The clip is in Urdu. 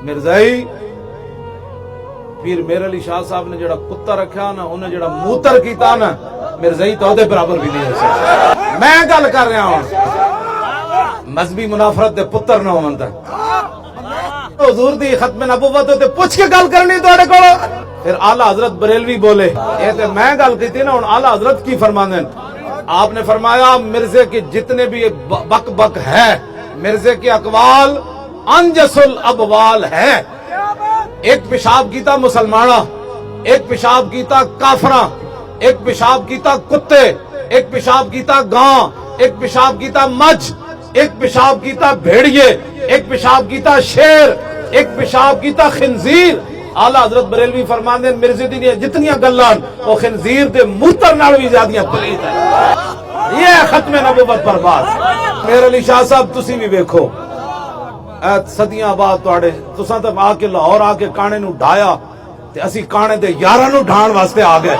مرزائی پیر میر علی شاہ صاحب نے جڑا کتا رکھا نا انہیں جڑا موتر کیتا نا مرزائی تو دے برابر بھی نہیں ہو سکتا. میں گل کر رہا ہوں مذہبی منافرت دے پتر نہ ہون تے حضور دی ختم نبوت تے پوچھ کے گل کرنی تواڈے کول. پھر اعلی حضرت بریلوی بولے اے تے میں گل کیتی نا ہن اعلی حضرت کی فرماندے آپ نے فرمایا مرزے کے جتنے بھی بک بک ہے مرزے کے اقوال انجس الابوال ہے. ایک پیشاب کیتا مسلمانہ، ایک پیشاب کیتا کافراں، ایک پیشاب کیتا کتے، ایک پیشاب کیتا گاں، ایک پیشاب کیتا مجھ، ایک پیشاب کیتا بھیڑیے، ایک پیشاب کیتا شیر، ایک پیشاب کیتا خنزیر. اعلی حضرت بریلوی فرماندے مرزے دی جتنیاں گلاں او خنزیر دے موتر نال بھی زیادہ پلید ہے. یہ ختم نبوت پر بات. میر علی شاہ صاحب تسی بھی ویکھو صدیاں بعد تواڈے تساں تے آ کے لاہور آ کے کانے نو ڈھایا تے اسی کانے دے یاراں نو ڈھان واسطے آ گئے.